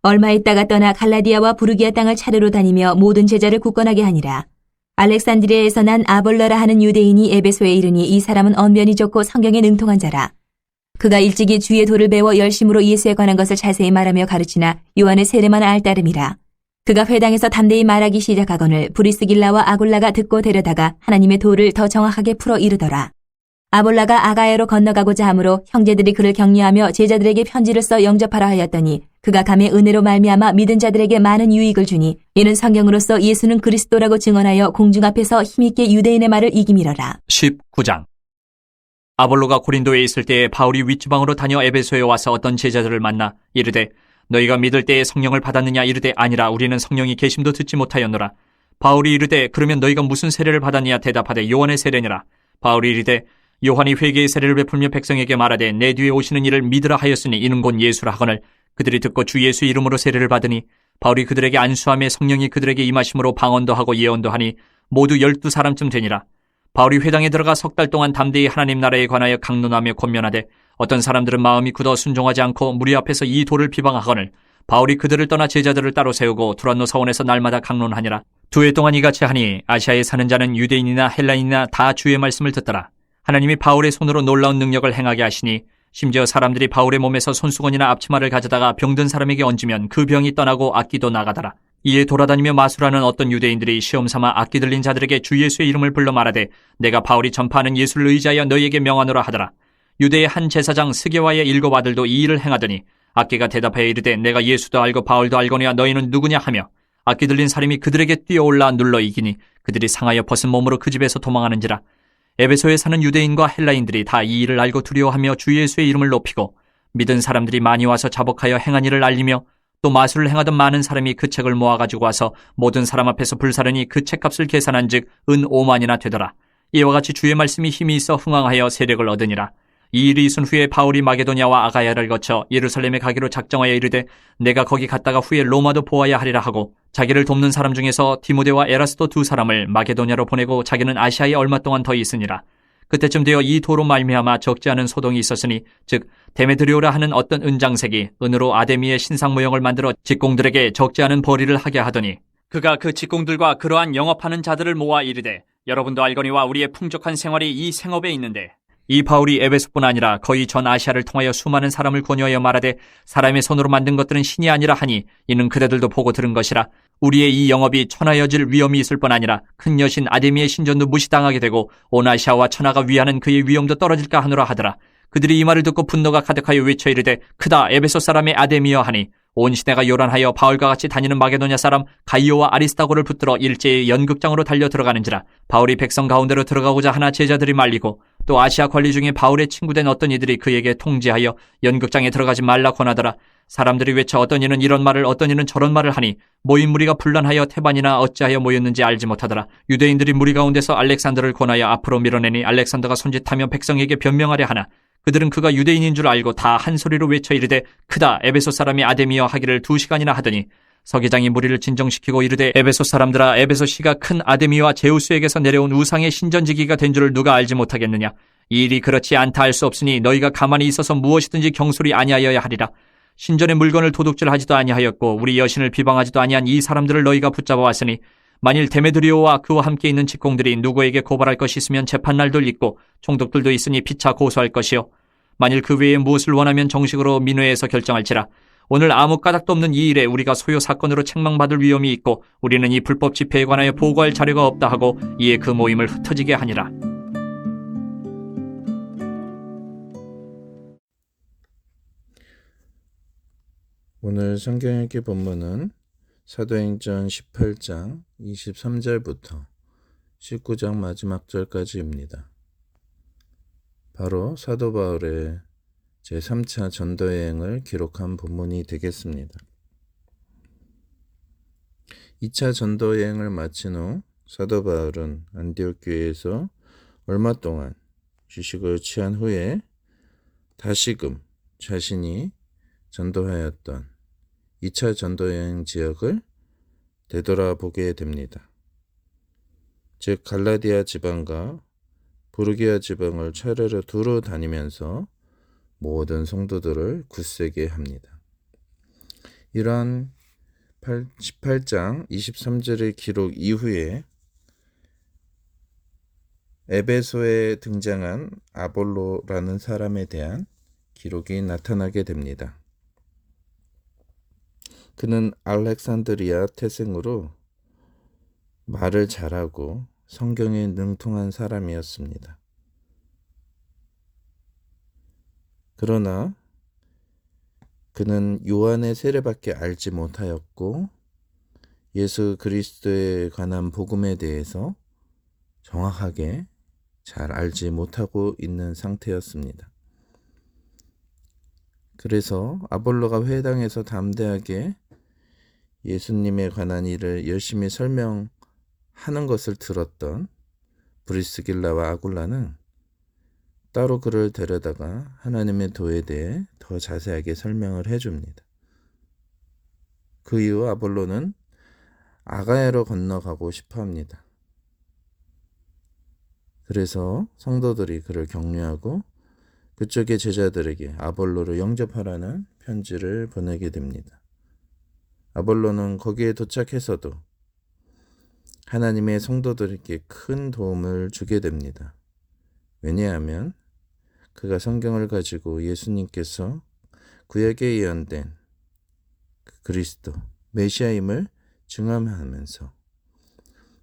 얼마 있다가 떠나 갈라디아와 부르기아 땅을 차례로 다니며 모든 제자를 굳건하게 하니라. 알렉산드리아에서 난 아볼라라 하는 유대인이 에베소에 이르니 이 사람은 언변이 좋고 성경에 능통한 자라. 그가 일찍이 주의 도를 배워 열심으로 예수에 관한 것을 자세히 말하며 가르치나 요한의 세례만 알 따름이라. 그가 회당에서 담대히 말하기 시작하거늘 브리스길라와 아굴라가 듣고 데려다가 하나님의 도를 더 정확하게 풀어 이르더라. 아볼라가 아가야로 건너가고자 하므로 형제들이 그를 격려하며 제자들에게 편지를 써 영접하라 하였더니 그가 감의 은혜로 말미암아 믿은 자들에게 많은 유익을 주니 이는 성경으로서 예수는 그리스도라고 증언하여 공중 앞에서 힘있게 유대인의 말을 이기미러라. 19장. 아볼로가 고린도에 있을 때에 바울이 윗지방으로 다녀 에베소에 와서 어떤 제자들을 만나 이르되 너희가 믿을 때에 성령을 받았느냐 이르되 아니라 우리는 성령이 계심도 듣지 못하였노라. 바울이 이르되 그러면 너희가 무슨 세례를 받았느냐 대답하되 요한의 세례니라. 바울이 이르되 요한이 회개의 세례를 베풀며 백성에게 말하되 내 뒤에 오시는 이를 믿으라 하였으니 이는 곧 예수라 하거늘 그들이 듣고 주 예수 이름으로 세례를 받으니 바울이 그들에게 안수하며 성령이 그들에게 임하심으로 방언도 하고 예언도 하니 모두 12사람쯤 되니라. 바울이 회당에 들어가 석 달 동안 담대히 하나님 나라에 관하여 강론하며 권면하되 어떤 사람들은 마음이 굳어 순종하지 않고 무리 앞에서 이 도를 비방하거늘 바울이 그들을 떠나 제자들을 따로 세우고 두란노 사원에서 날마다 강론하니라. 2해 동안 이같이 하니 아시아에 사는 자는 유대인이나 헬라인이나 다 주의 말씀을 듣더라. 하나님이 바울의 손으로 놀라운 능력을 행하게 하시니 심지어 사람들이 바울의 몸에서 손수건이나 앞치마를 가져다가 병든 사람에게 얹으면 그 병이 떠나고 악기도 나가더라. 이에 돌아다니며 마술하는 어떤 유대인들이 시험삼아 악기 들린 자들에게 주 예수의 이름을 불러 말하되 내가 바울이 전파하는 예수를 의지하여 너희에게 명하노라 하더라. 유대의 한 제사장 스게와의 7 아들도 이 일을 행하더니 악기가 대답하여 이르되 내가 예수도 알고 바울도 알거니와 너희는 누구냐 하며 악기 들린 사람이 그들에게 뛰어올라 눌러 이기니 그들이 상하여 벗은 몸으로 그 집에서 도망하는지라. 에베소에 사는 유대인과 헬라인들이 다 이 일을 알고 두려워하며 주 예수의 이름을 높이고 믿은 사람들이 많이 와서 자복하여 행한 일을 알리며 또 마술을 행하던 많은 사람이 그 책을 모아가지고 와서 모든 사람 앞에서 불사르니 그 책값을 계산한 즉 은 5만이나 되더라. 이와 같이 주의 말씀이 힘이 있어 흥왕하여 세력을 얻으니라. 이 일이 있은 후에 바울이 마게도냐와 아가야를 거쳐 예루살렘에 가기로 작정하여 이르되 내가 거기 갔다가 후에 로마도 보아야 하리라 하고 자기를 돕는 사람 중에서 디모데와 에라스도 2 사람을 마게도냐로 보내고 자기는 아시아에 얼마 동안 더 있으니라. 그때쯤 되어 이 도로 말미암아 적지 않은 소동이 있었으니 즉 데메드리오라 하는 어떤 은장색이 은으로 아데미의 신상 모형을 만들어 직공들에게 적지 않은 벌이를 하게 하더니 그가 그 직공들과 그러한 영업하는 자들을 모아 이르되 여러분도 알거니와 우리의 풍족한 생활이 이 생업에 있는데 이 바울이 에베소뿐 아니라 거의 전 아시아를 통하여 수많은 사람을 권유하여 말하되 사람의 손으로 만든 것들은 신이 아니라 하니 이는 그대들도 보고 들은 것이라. 우리의 이 영업이 천하여질 위험이 있을 뿐 아니라 큰 여신 아데미의 신전도 무시당하게 되고 온 아시아와 천하가 위하는 그의 위엄도 떨어질까 하노라 하더라. 그들이 이 말을 듣고 분노가 가득하여 외쳐 이르되 크다 에베소 사람의 아데미여 하니 온 시내가 요란하여 바울과 같이 다니는 마게도냐 사람 가이오와 아리스다고를 붙들어 일제히 연극장으로 달려 들어가는지라. 바울이 백성 가운데로 들어가고자 하나 제자들이 말리고 또 아시아 관리 중에 바울의 친구된 어떤 이들이 그에게 통지하여 연극장에 들어가지 말라 권하더라. 사람들이 외쳐 어떤 이는 이런 말을 어떤 이는 저런 말을 하니 모인 무리가 분란하여 태반이나 어찌하여 모였는지 알지 못하더라. 유대인들이 무리 가운데서 알렉산더를 권하여 앞으로 밀어내니 알렉산더가 손짓하며 백성에게 변명하려 하나 그들은 그가 유대인인 줄 알고 다 한 소리로 외쳐 이르되 크다 에베소 사람이 아데미여 하기를 2시간이나 하더니 서기장이 무리를 진정시키고 이르되 에베소 사람들아 에베소 시가 큰 아데미와 제우스에게서 내려온 우상의 신전지기가 된 줄을 누가 알지 못하겠느냐. 이 일이 그렇지 않다 할 수 없으니 너희가 가만히 있어서 무엇이든지 경솔히 아니하여야 하리라. 신전의 물건을 도둑질하지도 아니하였고 우리 여신을 비방하지도 아니한 이 사람들을 너희가 붙잡아 왔으니 만일 데메드리오와 그와 함께 있는 직공들이 누구에게 고발할 것이 있으면 재판날도 있고 총독들도 있으니 피차 고소할 것이요 만일 그 외에 무엇을 원하면 정식으로 민회에서 결정할지라. 오늘 아무 까닭도 없는 이 일에 우리가 소요 사건으로 책망받을 위험이 있고 우리는 이 불법 집회에 관하여 보고할 자료가 없다 하고 이에 그 모임을 흩어지게 하니라. 오늘 성경 읽기 본문은 사도행전 18장 23절부터 19장 마지막 절까지입니다. 바로 사도 바울의 제3차 전도여행을 기록한 본문이 되겠습니다. 2차 전도여행을 마친 후 사도 바울은 안디옥 교회에서 얼마 동안 휴식을 취한 후에 다시금 자신이 전도하였던 2차 전도여행 지역을 되돌아보게 됩니다. 즉 갈라디아 지방과 부르기아 지방을 차례로 두루 다니면서 모든 성도들을 굳세게 합니다. 이러한 18장 23절의 기록 이후에 에베소에 등장한 아볼로라는 사람에 대한 기록이 나타나게 됩니다. 그는 알렉산드리아 태생으로 말을 잘하고 성경에 능통한 사람이었습니다. 그러나 그는 요한의 세례밖에 알지 못하였고 예수 그리스도에 관한 복음에 대해서 정확하게 잘 알지 못하고 있는 상태였습니다. 그래서 아볼로가 회당에서 담대하게 예수님에 관한 일을 열심히 설명하는 것을 들었던 브리스길라와 아굴라는 따로 그를 데려다가 하나님의 도에 대해 더 자세하게 설명을 해줍니다. 그 이후 아볼로는 아가야로 건너가고 싶어 합니다. 그래서 성도들이 그를 격려하고 그쪽의 제자들에게 아볼로를 영접하라는 편지를 보내게 됩니다. 아볼로는 거기에 도착해서도 하나님의 성도들에게 큰 도움을 주게 됩니다. 왜냐하면 그가 성경을 가지고 예수님께서 구약에 예언된 그리스도 메시아임을 증언하면서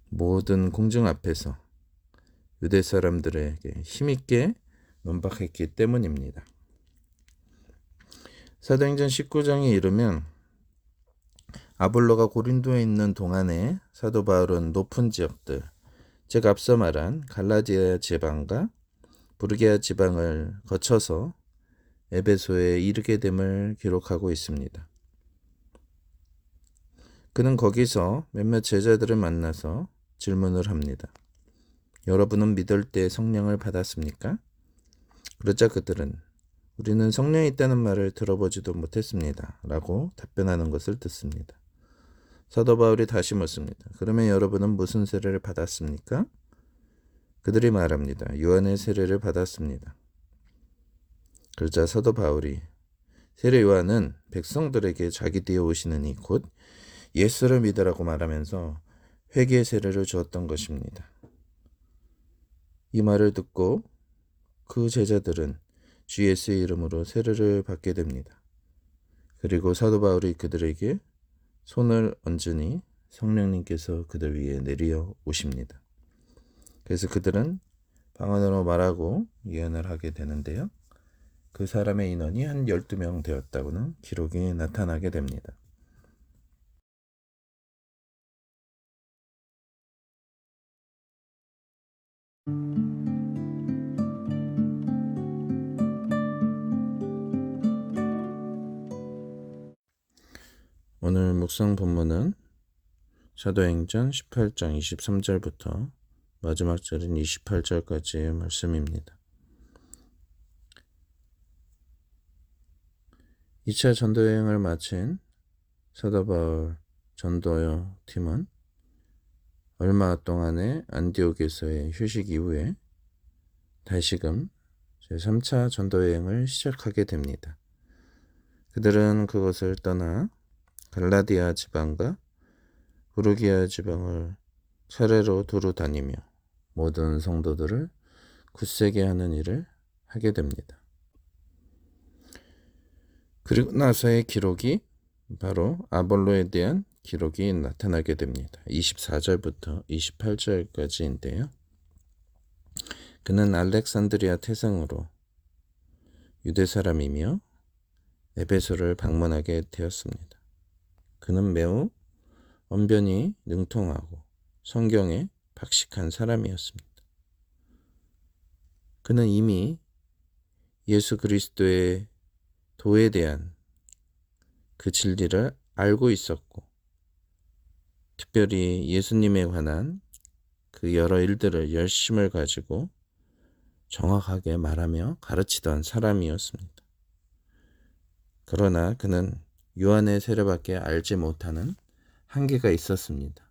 모든 공중 앞에서 유대 사람들에게 힘있게 논박했기 때문입니다. 사도행전 19장에 이르면 아볼로가 고린도에 있는 동안에 사도 바울은 높은 지역들, 즉 앞서 말한 갈라디아 지방과 부르기아 지방을 거쳐서 에베소에 이르게 됨을 기록하고 있습니다. 그는 거기서 몇몇 제자들을 만나서 질문을 합니다. 여러분은 믿을 때 성령을 받았습니까? 그러자 그들은 우리는 성령이 있다는 말을 들어보지도 못했습니다. 라고 답변하는 것을 듣습니다. 사도 바울이 다시 묻습니다. 그러면 여러분은 무슨 세례를 받았습니까? 그들이 말합니다. 요한의 세례를 받았습니다. 그러자 사도 바울이 세례 요한은 백성들에게 자기 뒤에 오시는 이 곧 예수를 믿으라고 말하면서 회개 세례를 주었던 것입니다. 이 말을 듣고 그 제자들은 주 예수의 이름으로 세례를 받게 됩니다. 그리고 사도 바울이 그들에게 손을 얹으니 성령님께서 그들 위에 내려 오십니다. 그래서 그들은 방언으로 말하고 예언을 하게 되는데요. 그 사람의 인원이 한 12명 되었다고는 기록이 나타나게 됩니다. 오늘 묵상 본문은 사도행전 18장 23절부터 마지막 절인 28절까지의 말씀입니다. 2차 전도여행을 마친 사도 바울 전도여 팀은 얼마 동안의 안디옥에서의 휴식 이후에 다시금 제3차 전도여행을 시작하게 됩니다. 그들은 그것을 떠나 갈라디아 지방과 부르기아 지방을 차례로 두루 다니며 모든 성도들을 굳세게 하는 일을 하게 됩니다. 그리고 나서의 기록이 바로 아볼로에 대한 기록이 나타나게 됩니다. 24절부터 28절까지인데요. 그는 알렉산드리아 태생으로 유대 사람이며 에베소를 방문하게 되었습니다. 그는 매우 언변이 능통하고 성경에 박식한 사람이었습니다. 그는 이미 예수 그리스도의 도에 대한 그 진리를 알고 있었고 특별히 예수님에 관한 그 여러 일들을 열심을 가지고 정확하게 말하며 가르치던 사람이었습니다. 그러나 그는 요한의 세례밖에 알지 못하는 한계가 있었습니다.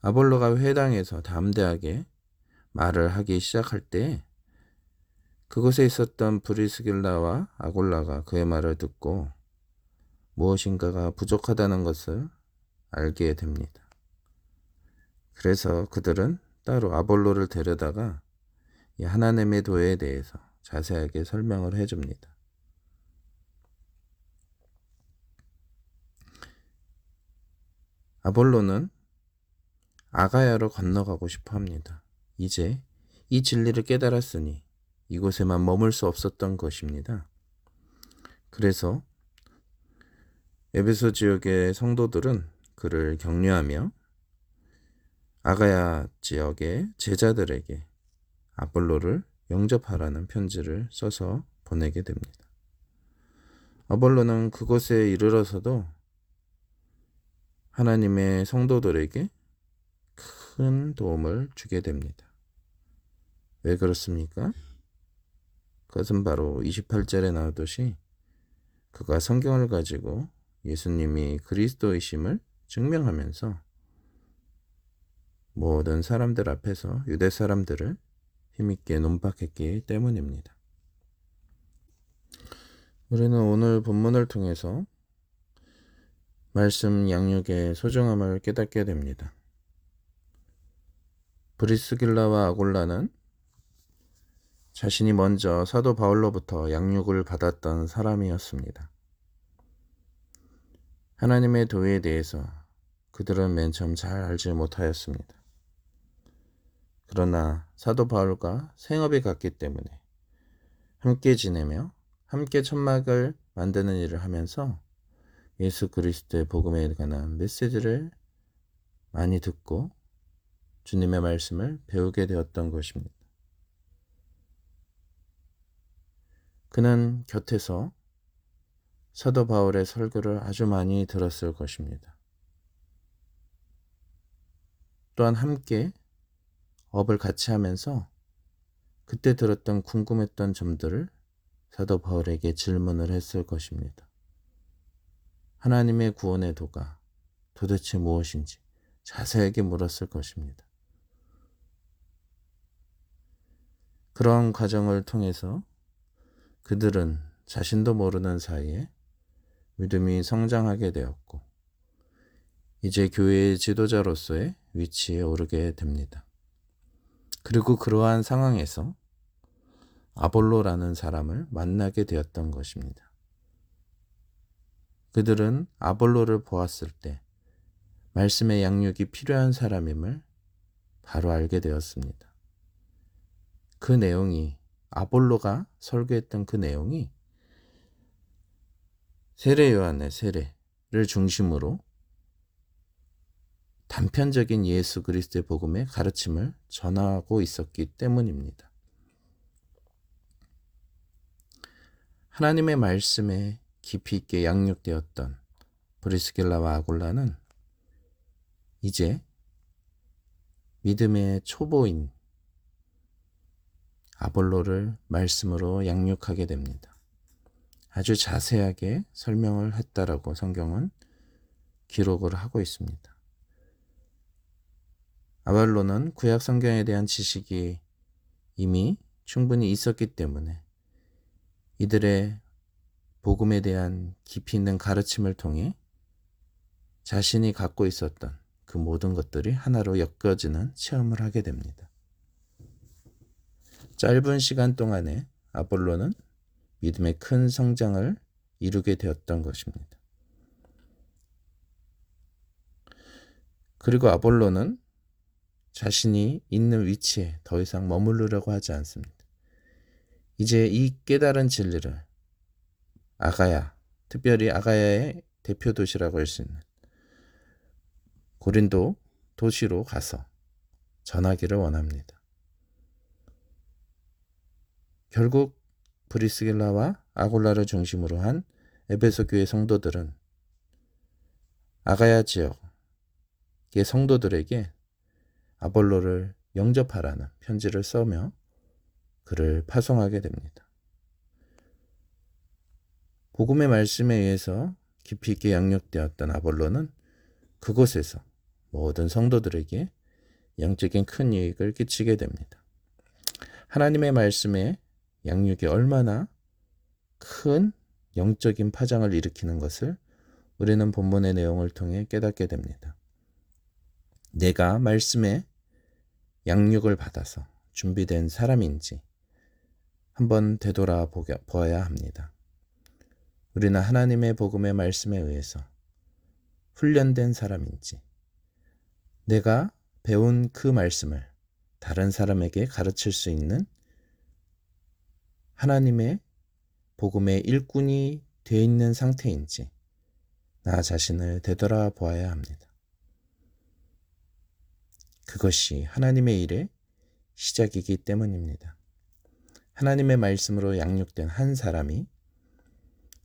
아볼로가 회당에서 담대하게 말을 하기 시작할 때 그곳에 있었던 브리스길라와 아굴라가 그의 말을 듣고 무엇인가가 부족하다는 것을 알게 됩니다. 그래서 그들은 따로 아볼로를 데려다가 이 하나님의 도에 대해서 자세하게 설명을 해줍니다. 아볼로는 아가야로 건너가고 싶어 합니다. 이제 이 진리를 깨달았으니 이곳에만 머물 수 없었던 것입니다. 그래서 에베소 지역의 성도들은 그를 격려하며 아가야 지역의 제자들에게 아볼로를 영접하라는 편지를 써서 보내게 됩니다. 아볼로는 그곳에 이르러서도 하나님의 성도들에게 큰 도움을 주게 됩니다. 왜 그렇습니까? 그것은 바로 28절에 나오듯이 그가 성경을 가지고 예수님이 그리스도이심을 증명하면서 모든 사람들 앞에서 유대 사람들을 힘있게 논박했기 때문입니다. 우리는 오늘 본문을 통해서 말씀 양육의 소중함을 깨닫게 됩니다. 브리스길라와 아굴라는 자신이 먼저 사도 바울로부터 양육을 받았던 사람이었습니다. 하나님의 도에 대해서 그들은 맨 처음 잘 알지 못하였습니다. 그러나 사도 바울과 생업이 같기 때문에 함께 지내며 함께 천막을 만드는 일을 하면서 예수 그리스도의 복음에 관한 메시지를 많이 듣고 주님의 말씀을 배우게 되었던 것입니다. 그는 곁에서 사도 바울의 설교를 아주 많이 들었을 것입니다. 또한 함께 업을 같이 하면서 그때 들었던 궁금했던 점들을 사도 바울에게 질문을 했을 것입니다. 하나님의 구원의 도가 도대체 무엇인지 자세하게 물었을 것입니다. 그러한 과정을 통해서 그들은 자신도 모르는 사이에 믿음이 성장하게 되었고 이제 교회의 지도자로서의 위치에 오르게 됩니다. 그리고 그러한 상황에서 아볼로라는 사람을 만나게 되었던 것입니다. 그들은 아볼로를 보았을 때 말씀의 양육이 필요한 사람임을 바로 알게 되었습니다. 그 내용이 아볼로가 설교했던 그 내용이 세례 요한의 세례를 중심으로 단편적인 예수 그리스도의 복음의 가르침을 전하고 있었기 때문입니다. 하나님의 말씀에 깊이 있게 양육되었던 브리스길라와 아굴라는 이제 믿음의 초보인 아볼로를 말씀으로 양육하게 됩니다. 아주 자세하게 설명을 했다라고 성경은 기록을 하고 있습니다. 아볼로는 구약 성경에 대한 지식이 이미 충분히 있었기 때문에 이들의 복음에 대한 깊이 있는 가르침을 통해 자신이 갖고 있었던 그 모든 것들이 하나로 엮여지는 체험을 하게 됩니다. 짧은 시간 동안에 아볼로는 믿음의 큰 성장을 이루게 되었던 것입니다. 그리고 아볼로는 자신이 있는 위치에 더 이상 머무르려고 하지 않습니다. 이제 이 깨달은 진리를 아가야, 특별히 아가야의 대표 도시라고 할 수 있는 고린도 도시로 가서 전하기를 원합니다. 결국 브리스길라와 아굴라를 중심으로 한 에베소 교회 성도들은 아가야 지역의 성도들에게 아볼로를 영접하라는 편지를 써며 그를 파송하게 됩니다. 복음의 말씀에 의해서 깊이 있게 양육되었던 아볼로는 그곳에서 모든 성도들에게 영적인 큰 이익을 끼치게 됩니다. 하나님의 말씀에 양육이 얼마나 큰 영적인 파장을 일으키는 것을 우리는 본문의 내용을 통해 깨닫게 됩니다. 내가 말씀에 양육을 받아서 준비된 사람인지 한번 되돌아보아야 합니다. 우리는 하나님의 복음의 말씀에 의해서 훈련된 사람인지, 내가 배운 그 말씀을 다른 사람에게 가르칠 수 있는 하나님의 복음의 일꾼이 되어 있는 상태인지 나 자신을 되돌아보아야 합니다. 그것이 하나님의 일의 시작이기 때문입니다. 하나님의 말씀으로 양육된 한 사람이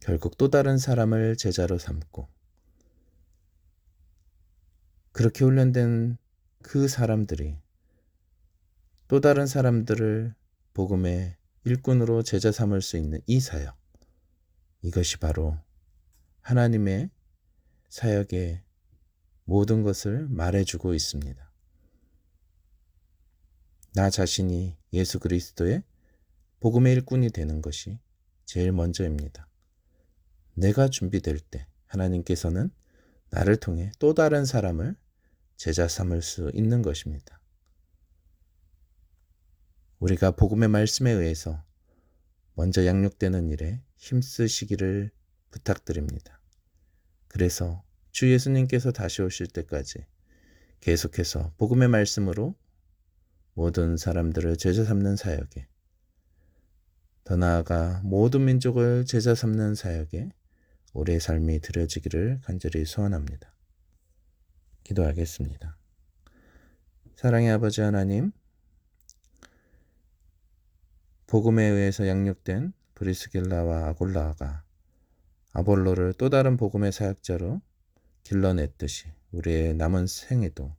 결국 또 다른 사람을 제자로 삼고, 그렇게 훈련된 그 사람들이 또 다른 사람들을 복음의 일꾼으로 제자 삼을 수 있는 이 사역, 이것이 바로 하나님의 사역의 모든 것을 말해주고 있습니다. 나 자신이 예수 그리스도의 복음의 일꾼이 되는 것이 제일 먼저입니다. 내가 준비될 때 하나님께서는 나를 통해 또 다른 사람을 제자 삼을 수 있는 것입니다. 우리가 복음의 말씀에 의해서 먼저 양육되는 일에 힘쓰시기를 부탁드립니다. 그래서 주 예수님께서 다시 오실 때까지 계속해서 복음의 말씀으로 모든 사람들을 제자 삼는 사역에, 더 나아가 모든 민족을 제자 삼는 사역에 우리의 삶이 드려지기를 간절히 소원합니다. 기도하겠습니다. 사랑의 아버지 하나님, 복음에 의해서 양육된 브리스길라와 아굴라가 아볼로를 또 다른 복음의 사역자로 길러냈듯이 우리의 남은 생에도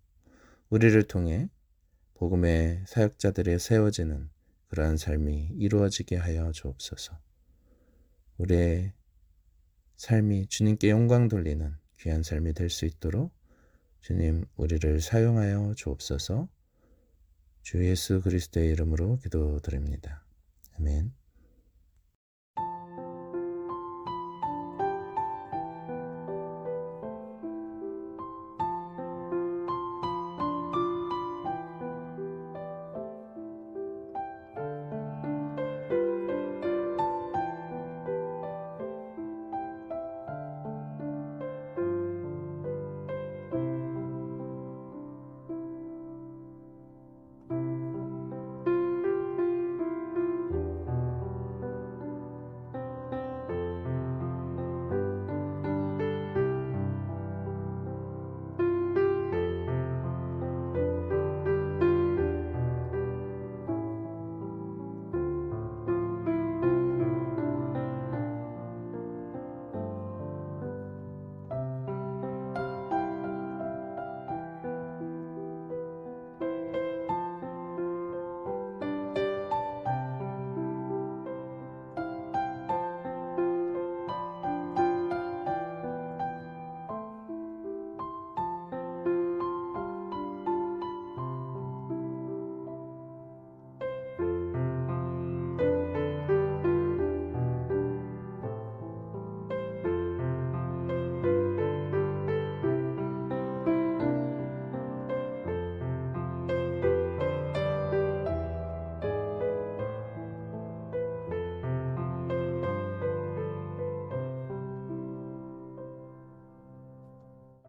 우리를 통해 복음의 사역자들이 세워지는 그러한 삶이 이루어지게 하여 주옵소서. 우리의 삶이 주님께 영광 돌리는 귀한 삶이 될 수 있도록 주님 우리를 사용하여 주옵소서. 주 예수 그리스도의 이름으로 기도드립니다. 아멘.